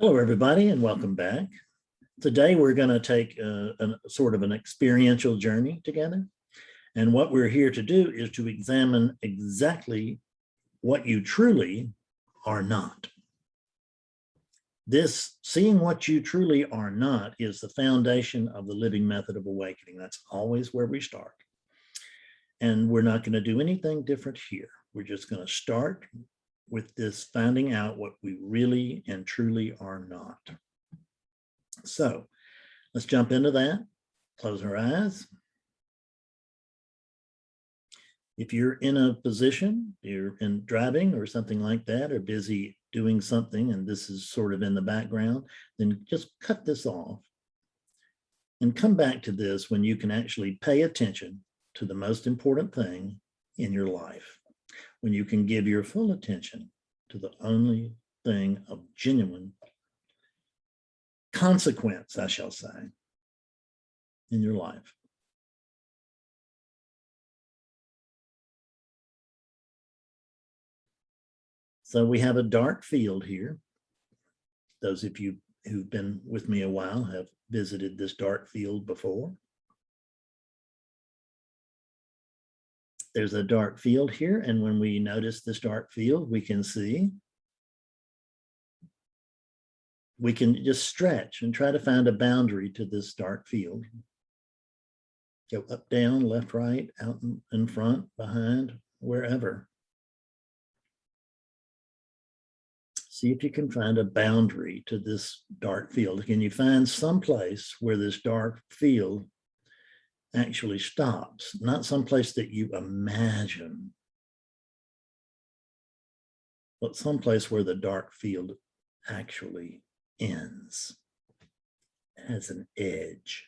Hello, everybody, and welcome back. Today, we're going to take a sort of an experiential journey together. And what we're here to do is to examine exactly what you truly are not. This seeing what you truly are not is the foundation of the living method of awakening. That's always where we start. And we're not going to do anything different here. We're just going to start with this finding out what we really and truly are not. So let's jump into that. Close our eyes. If you're in a position, you're in driving or something like that, or busy doing something, and this is sort of in the background, then just cut this off and come back to this when you can actually pay attention to the most important thing in your life, when you can give your full attention to the only thing of genuine consequence, I shall say, in your life. So we have a dark field here. Those of you who've been with me a while have visited this dark field before. There's a dark field here, and when we notice this dark field, we can see, we can just stretch and try to find a boundary to this dark field. Go up, down, left, right, out in front, behind, wherever. See if you can find a boundary to this dark field. Can you find some place where this dark field actually stops? Not some place that you imagine, but some place where the dark field actually ends. It has an edge.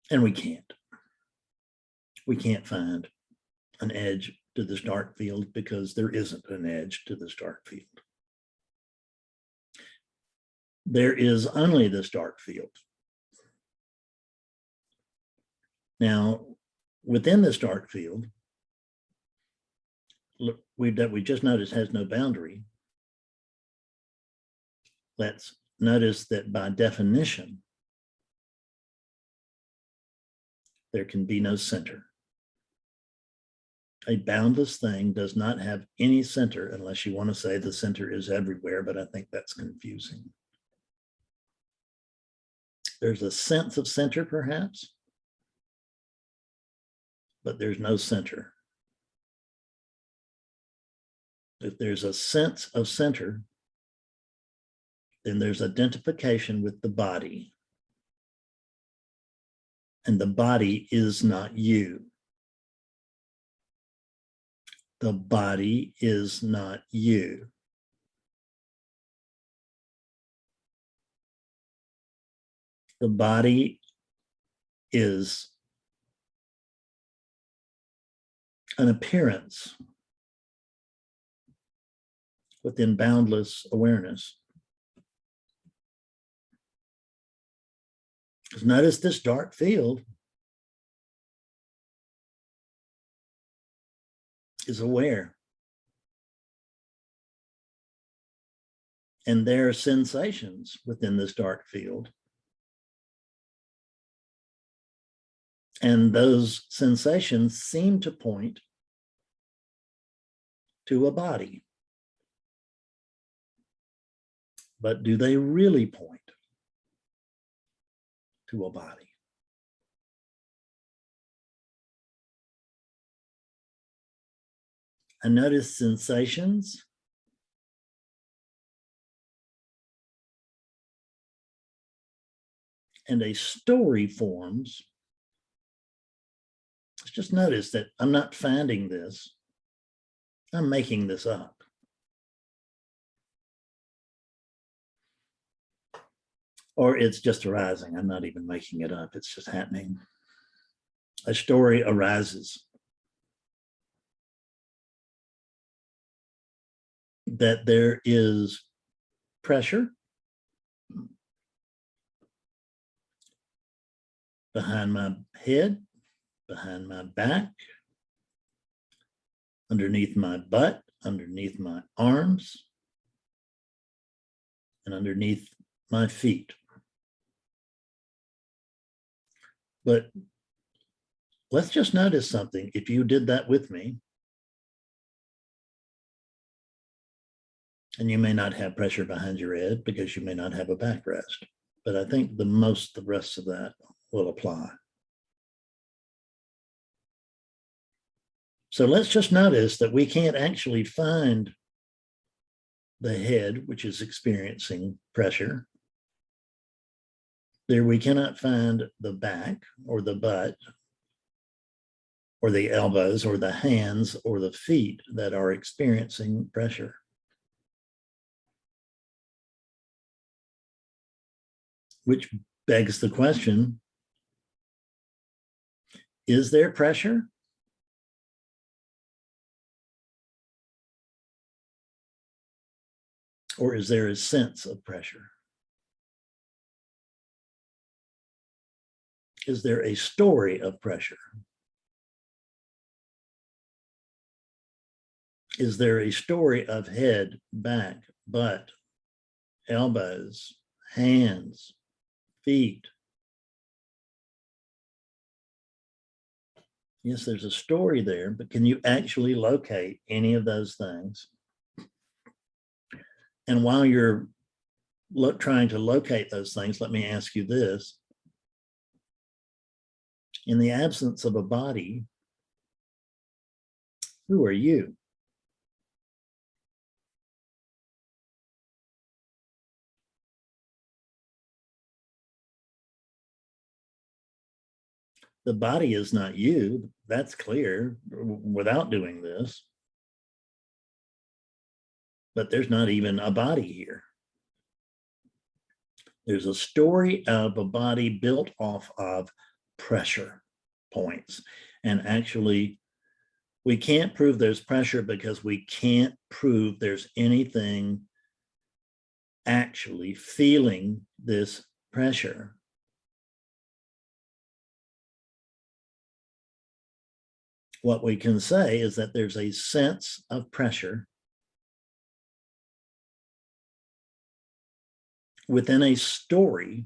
And we can't find an edge to this dark field because there isn't an edge to this dark field. There is only this dark field. Now, within this dark field, that we just noticed has no boundary. Let's notice that by definition, there can be no center. A boundless thing does not have any center, unless you want to say the center is everywhere, but I think that's confusing. There's a sense of center, perhaps, but there's no center. If there's a sense of center, then there's identification with the body. And the body is not you. The body is not you. The body is an appearance within boundless awareness. Notice this dark field is aware. And there are sensations within this dark field. And those sensations seem to point to a body. But do they really point to a body? I notice sensations. And a story forms. Let's just notice that I'm not finding this. I'm making this up. Or it's just arising. I'm not even making it up. It's just happening. A story arises. That there is pressure behind my head, behind my back, underneath my butt, underneath my arms, and underneath my feet. But let's just notice something. If you did that with me, and you may not have pressure behind your head because you may not have a backrest, but I think the rest of that will apply. So let's just notice that we can't actually find the head, which is experiencing pressure. There we cannot find the back or the butt or the elbows or the hands or the feet that are experiencing pressure. Which begs the question, is there pressure? Or is there a sense of pressure? Is there a story of pressure? Is there a story of head, back, butt, elbows, hands, feet? Yes, there's a story there, but can you actually locate any of those things? And while you're trying to locate those things, let me ask you this. In the absence of a body, who are you? The body is not you. That's clear without doing this. But there's not even a body here. There's a story of a body built off of pressure points. And actually, we can't prove there's pressure because we can't prove there's anything actually feeling this pressure. What we can say is that there's a sense of pressure within a story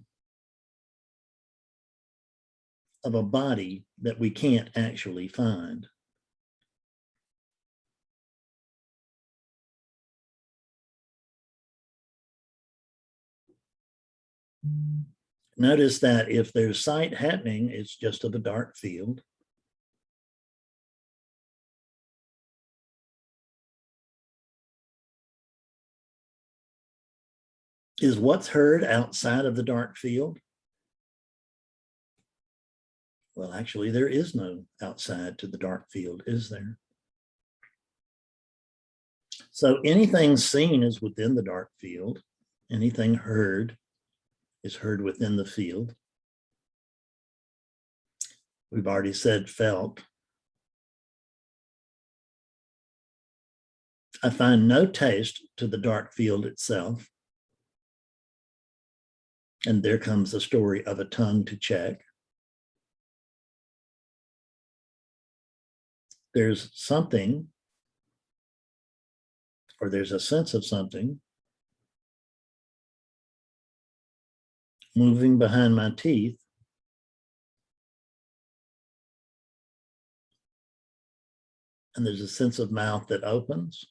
of a body that we can't actually find. Notice that if there's sight happening, it's just of a dark field. Is what's heard outside of the dark field? Well, actually, there is no outside to the dark field, is there? So anything seen is within the dark field. Anything heard is heard within the field. We've already said felt. I find no taste to the dark field itself. And there comes the story of a tongue to check. There's something, or there's a sense of something moving behind my teeth. And there's a sense of mouth that opens,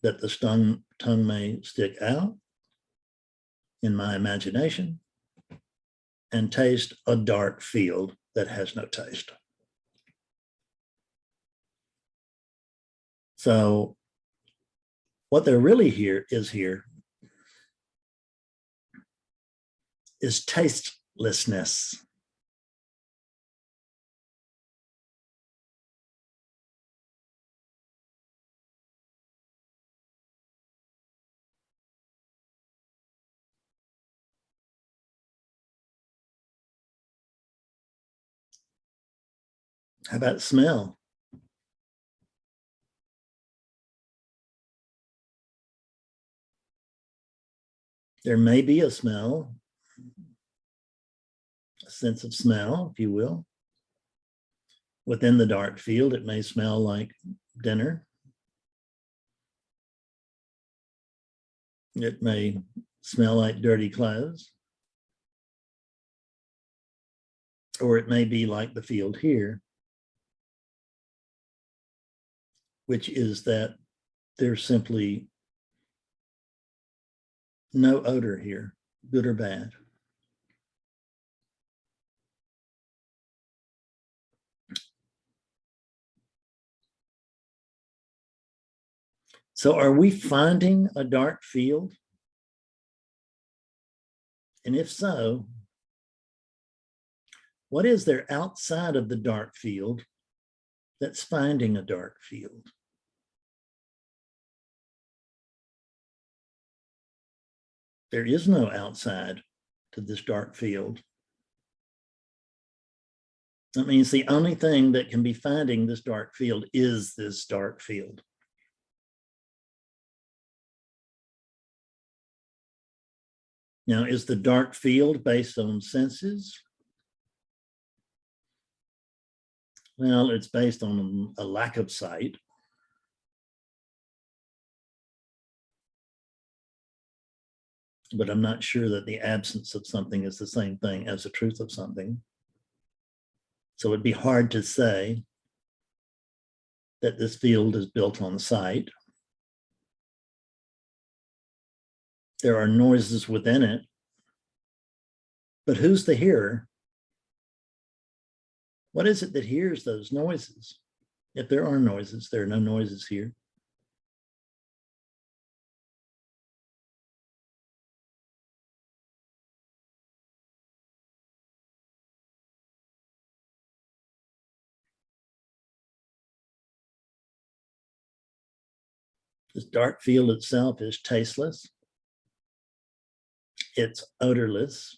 that the tongue may stick out in my imagination, and taste a dark field that has no taste. So what there really here is tastelessness. How about smell? There may be a smell, a sense of smell, if you will. Within the dark field, it may smell like dinner. It may smell like dirty clothes. Or it may be like the field here, which is that there's simply no odor here, good or bad. So are we finding a dark field? And if so, what is there outside of the dark field that's finding a dark field? There is no outside to this dark field. That means the only thing that can be finding this dark field is this dark field. Now, is the dark field based on senses? Well, it's based on a lack of sight. But I'm not sure that the absence of something is the same thing as the truth of something. So it'd be hard to say that this field is built on sight. There are noises within it, but who's the hearer? What is it that hears those noises? If there are noises, there are no noises here. This dark field itself is tasteless. It's odorless.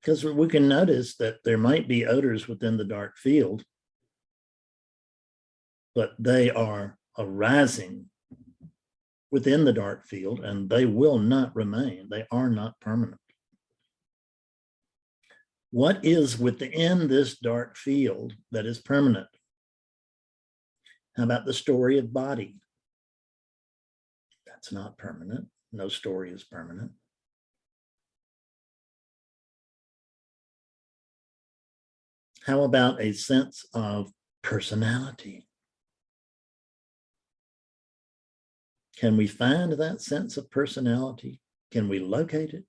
Because we can notice that there might be odors within the dark field, but they are arising within the dark field and they will not remain. They are not permanent. What is within this dark field that is permanent? How about the story of body? That's not permanent. No story is permanent. How about a sense of personality? Can we find that sense of personality? Can we locate it?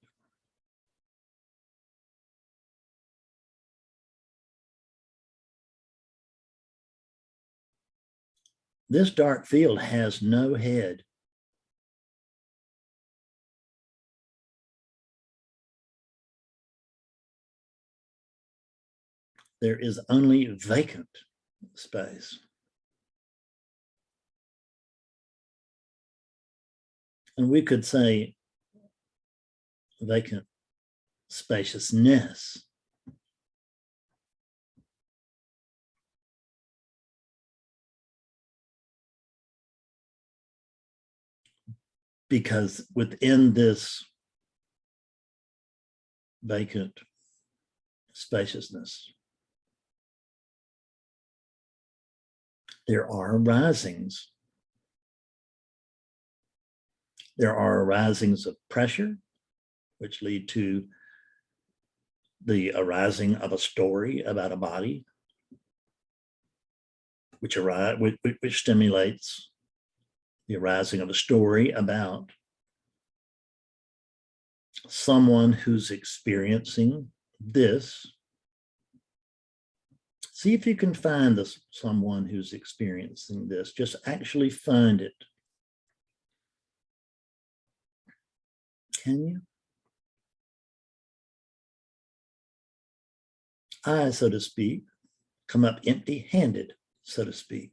This dark field has no head. There is only vacant space. And we could say vacant spaciousness. Because within this vacant spaciousness, there are arisings. There are arisings of pressure, which lead to the arising of a story about a body, which stimulates the arising of a story about someone who's experiencing this. See if you can find this someone who's experiencing this. Just actually find it. Can you? I, so to speak, come up empty-handed, so to speak.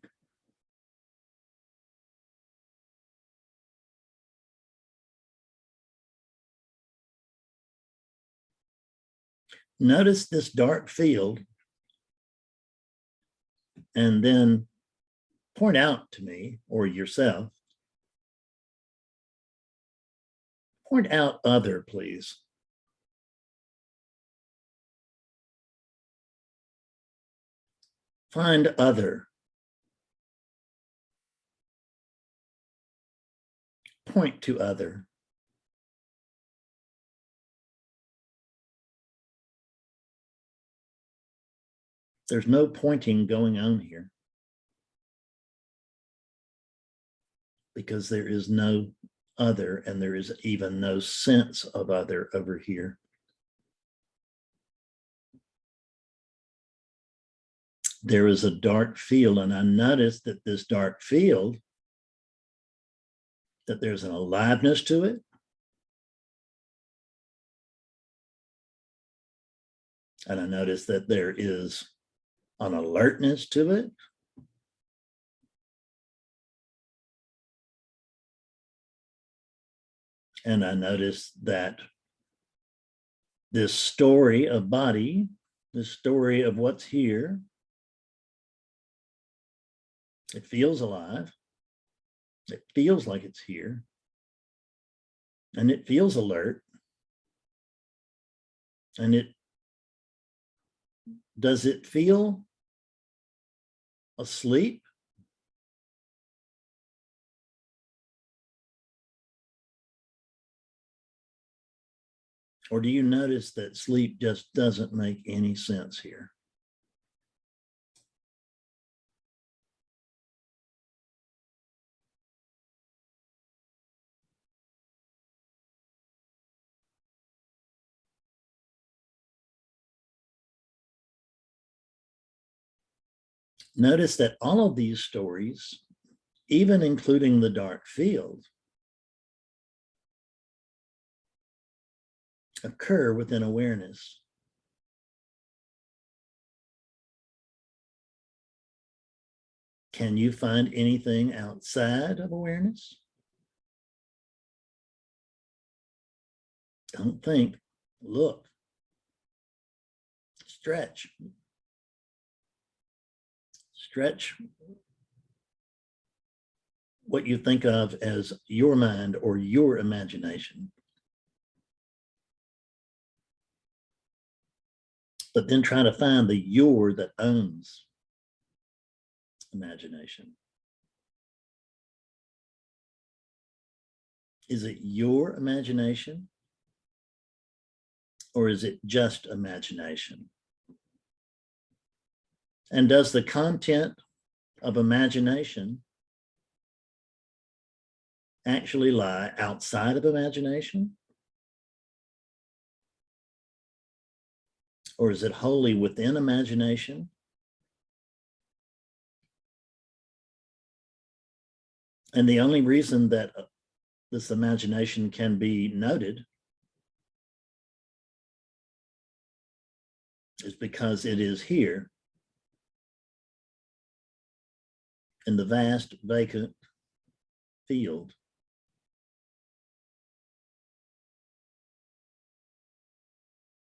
Notice this dark field and then point out to me or yourself, point out other, please. Find other. Point to other. There's no pointing going on here because there is no other, and there is even no sense of other over here. There is a dark field, and I noticed that this dark field, that there's an aliveness to it. And I noticed that there is an alertness to it. And I noticed that this story of body, this story of what's here, it feels alive. It feels like it's here. And it feels alert. And does it feel asleep? Or do you notice that sleep just doesn't make any sense here? Notice that all of these stories, even including the dark field, occur within awareness. Can you find anything outside of awareness? Don't think, look, stretch. Stretch what you think of as your mind or your imagination. But then try to find the your that owns imagination. Is it your imagination? Or is it just imagination? And does the content of imagination actually lie outside of imagination? Or is it wholly within imagination? And the only reason that this imagination can be noted is because it is here in the vast vacant field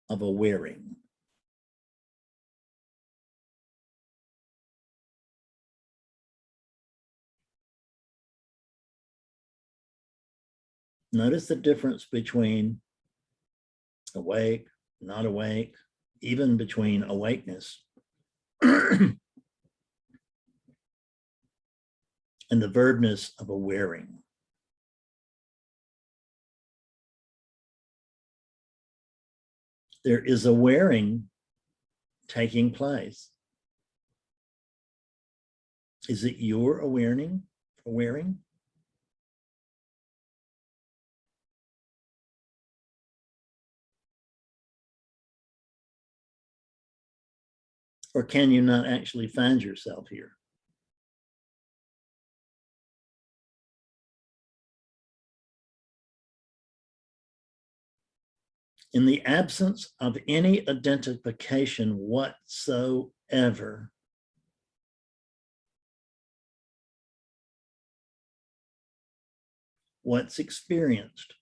of awaring. Notice the difference between awake, not awake, even between awakeness and the verbness of awaring. There is awaring taking place. Is it your awaring? Or can you not actually find yourself here? In the absence of any identification whatsoever, what's experienced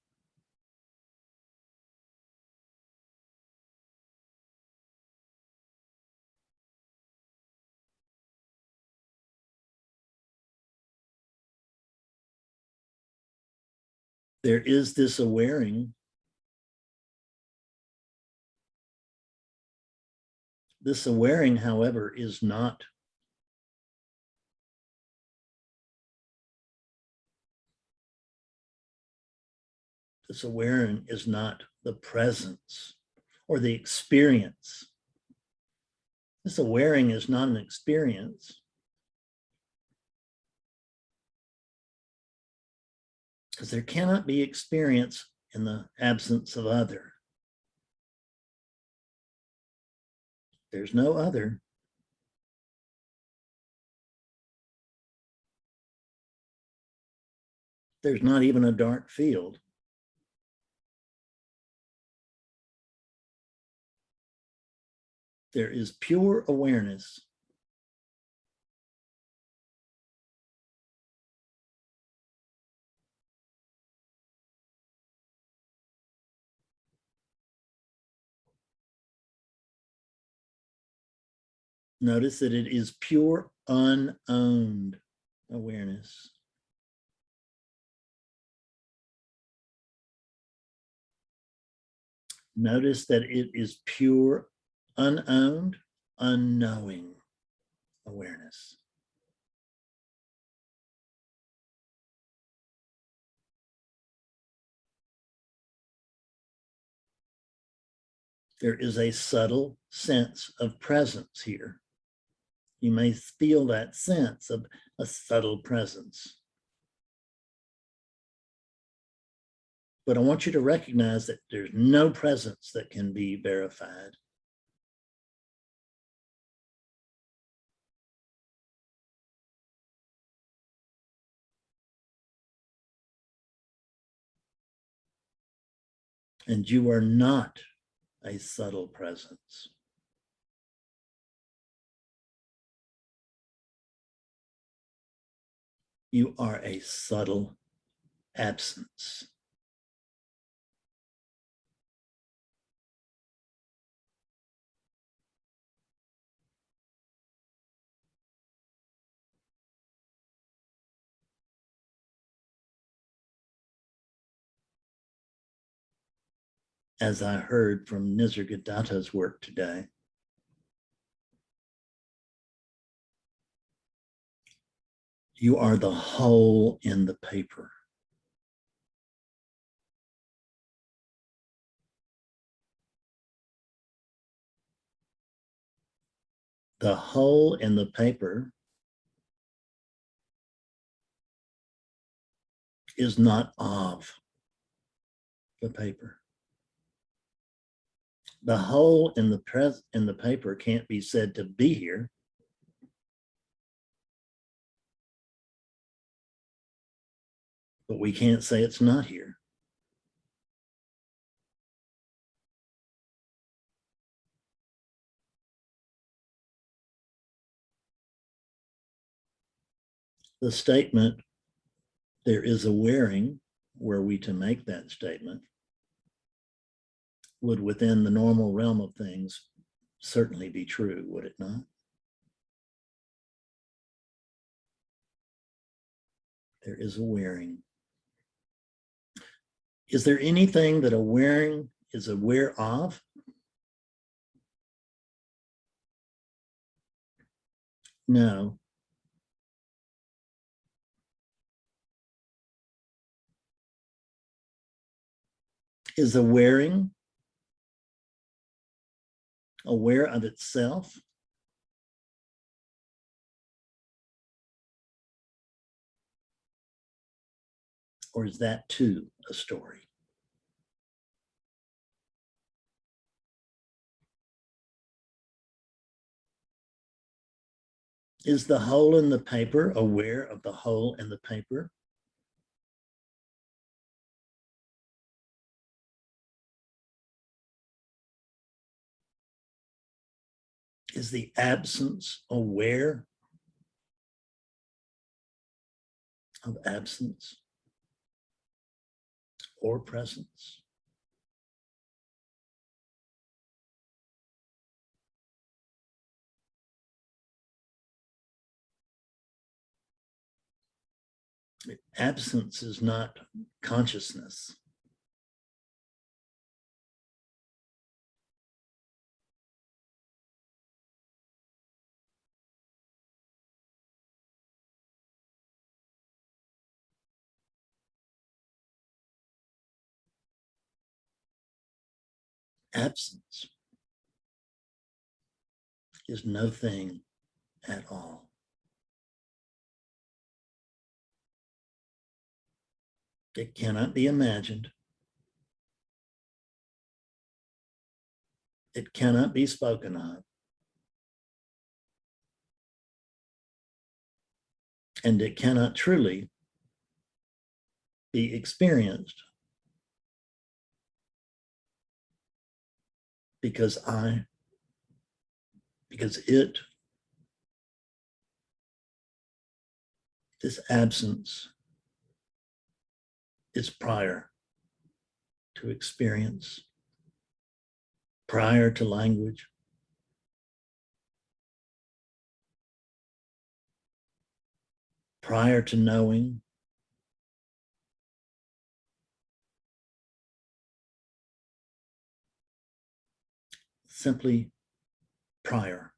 there is this awaring. This awaring, however, is not This awareness is not the presence or the experience. This awareness is not an experience. Because there cannot be experience in the absence of other. There's no other. There's not even a dark field. There is pure awareness. Notice that it is pure unowned awareness. Notice that it is pure unowned, unknowing awareness. There is a subtle sense of presence here. You may feel that sense of a subtle presence. But I want you to recognize that there's no presence that can be verified. And you are not a subtle presence. You are a subtle absence. As I heard from Nisargadatta's work today, you are the hole in the paper. The hole in the paper is not of the paper. The hole in the paper can't be said to be here. But we can't say it's not here. The statement, there is a wearing, were we to make that statement, would within the normal realm of things certainly be true, would it not? There is a wearing. Is there anything that a wearing is aware of? No. Is a wearing aware of itself? Or is that too a story? Is the hole in the paper aware of the hole in the paper? Is the absence aware of absence or presence? Absence is not consciousness. Absence is no thing at all. It cannot be imagined. It cannot be spoken of. And it cannot truly be experienced because this absence is prior to experience, prior to language, prior to knowing, simply prior.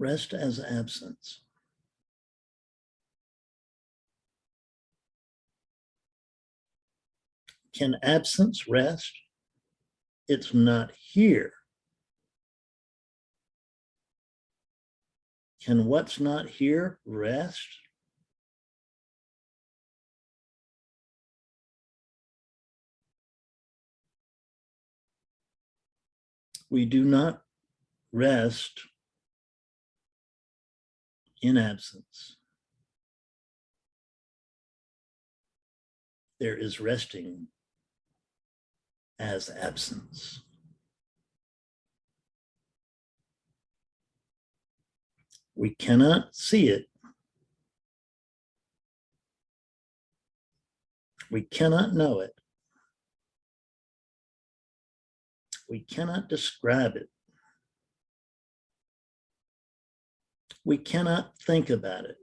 Rest as absence. Can absence rest? It's not here. Can what's not here rest? We do not rest in absence. There is resting as absence. We cannot see it. We cannot know it. We cannot describe it. We cannot think about it.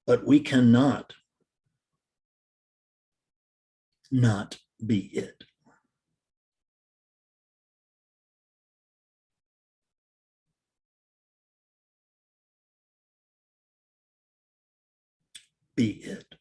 But we cannot not be it. Be it.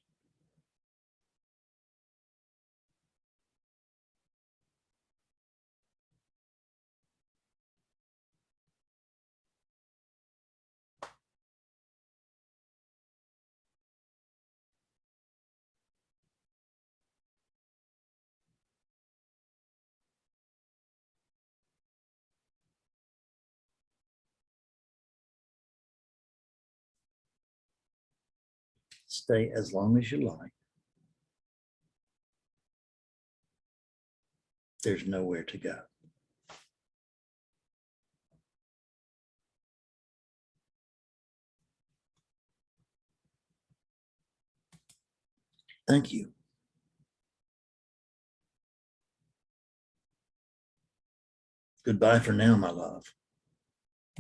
Stay as long as you like. There's nowhere to go. Thank you. Goodbye for now, my love.